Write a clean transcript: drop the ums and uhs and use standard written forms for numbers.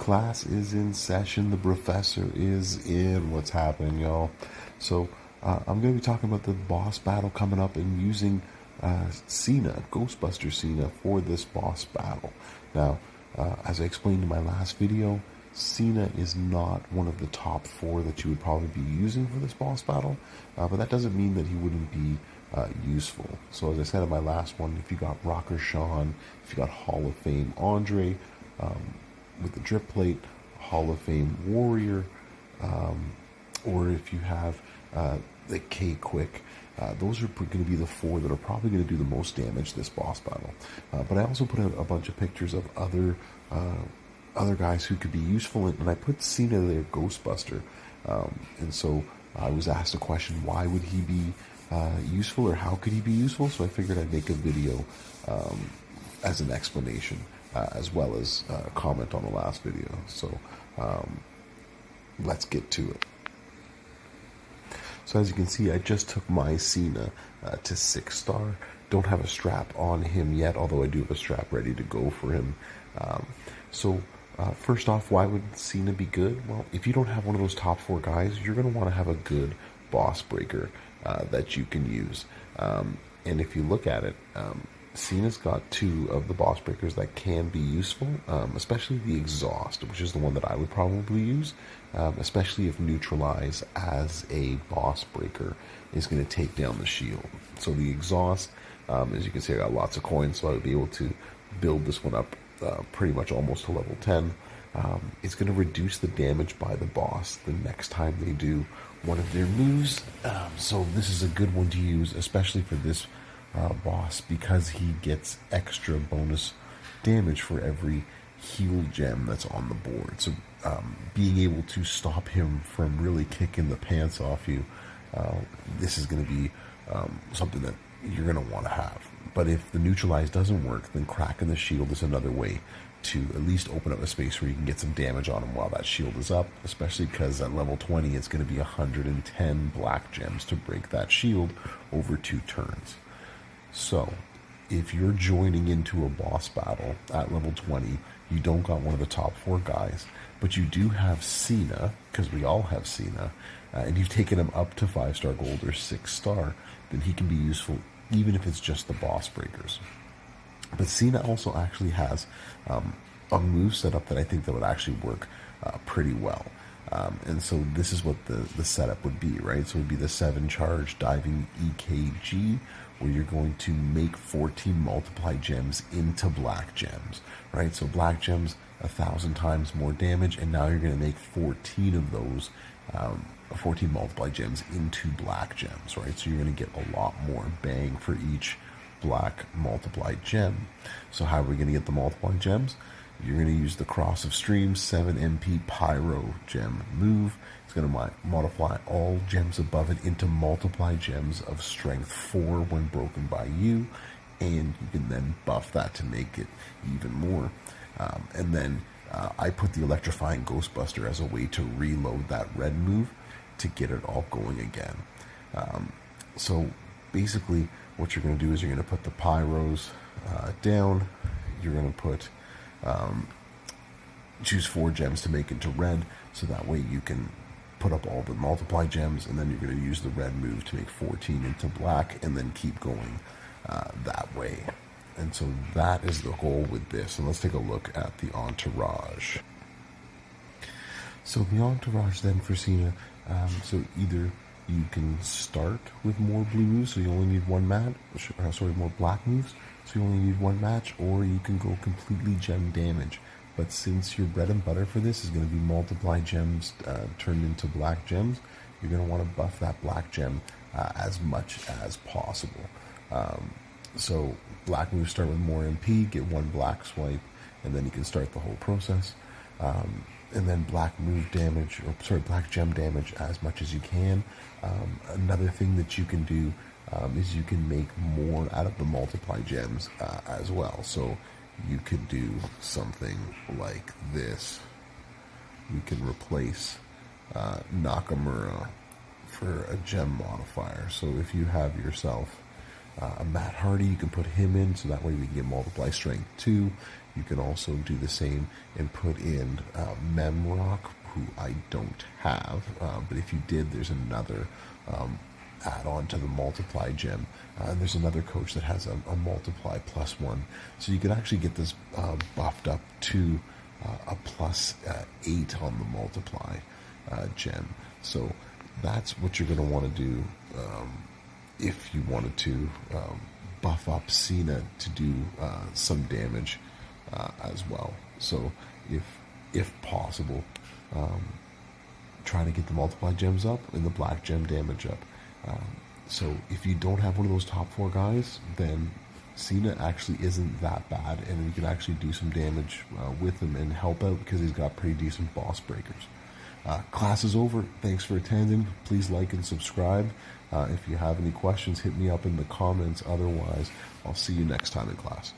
Class is in session. The Brofessor is in. What's happening, y'all? So, I'm going to be talking about the boss battle coming up and using Cena, Ghostbuster Cena, for this boss battle. Now, as I explained in my last video, Cena is not one of the top 4 that you would probably be using for this boss battle, but that doesn't mean that he wouldn't be useful. So as I said in my last one, if you got Rocker Sean, if you got Hall of Fame Andre with the drip plate, Hall of Fame Warrior, or if you have the K-Quick, those are going to be the 4 that are probably going to do the most damage this boss battle. But I also put a bunch of pictures of other guys who could be useful, and I put Cena there, Ghostbuster. And so I was asked a question, why would he be useful, or how could he be useful? So I figured I'd make a video as an explanation, as well as comment on the last video. So let's get to it. So as you can see, I just took my Cena to 6-star. Don't have a strap on him yet, although I do have a strap ready to go for him. First off, why would Cena be good? Well, if you don't have one of those top 4 guys, you're going to want to have a good boss breaker that you can use. And if you look at it, Cena's got 2 of the boss breakers that can be useful, especially the Exhaust, which is the one that I would probably use, especially if Neutralize as a boss breaker is going to take down the shield. So the Exhaust, as you can see, I got lots of coins, so I would be able to build this one up pretty much almost to level 10. It's going to reduce the damage by the boss the next time they do one of their moves. So this is a good one to use, especially for this boss, because he gets extra bonus damage for every heal gem that's on the board. So being able to stop him from really kicking the pants off you, this is going to be something that you're going to want to have. But if the Neutralize doesn't work, then cracking the shield is another way to at least open up a space where you can get some damage on him while that shield is up, especially because at level 20 it's going to be 110 black gems to break that shield over 2 turns. So if you're joining into a boss battle at level 20, you don't got one of the top 4 guys, but you do have Cena, because we all have Cena, and you've taken him up to 5-star gold or 6-star, then he can be useful even if it's just the boss breakers. But Cena also actually has a move setup that I think that would actually work pretty well. And so this is what the setup would be, right? So it would be the 7 charge diving EKG, where you're going to make 14 multiply gems into black gems, right? So black gems 1,000 times more damage, and now you're going to make 14 of those 14 multiply gems into black gems, right? So you're going to get a lot more bang for each black multiply gem. So how are we going to get the multiply gems? You're going to use the Cross of Streams 7 MP Pyro gem move. It's going to modify all gems above it into multiply gems of strength 4 when broken by you, and you can then buff that to make it even more. And then I put the Electrifying Ghostbuster as a way to reload that red move to get it all going again. So basically what you're going to do is you're going to put the Pyros down. You're going to put choose 4 gems to make into red, so that way you can put up all the multiply gems, and then you're going to use the red move to make 14 into black, and then keep going that way. And so that is the goal with this. And let's take a look at the Entourage. So the Entourage then for Cena, so either you can start with more blue moves, so you only need 1 match, more black moves, so you only need 1 match, or you can go completely gem damage. But since your bread and butter for this is going to be multiply gems turned into black gems, you're going to want to buff that black gem as much as possible. So black moves start with more MP, get 1 black swipe, and then you can start the whole process. And then black gem damage as much as you can. Another thing that you can do is you can make more out of the multiply gems as well. So you could do something like this. You can replace Nakamura for a gem modifier. So if you have yourself a Matt Hardy, you can put him in, so that way we can get multiply strength 2. You can also do the same and put in Memrock, who I don't have, but if you did, there's another add-on to the multiply gem. And there's another coach that has a multiply +1, so you could actually get this buffed up to a +8 on the multiply gem. So that's what you're going to want to do if you wanted to buff up Cena to do some damage as well. So if possible, try to get the multiply gems up and the black gem damage up. So if you don't have one of those top 4 guys, then Cena actually isn't that bad, and you can actually do some damage with him and help out because he's got pretty decent boss breakers. Class is over. Thanks for attending. Please like and subscribe. If you have any questions, hit me up in the comments. Otherwise, I'll see you next time in class.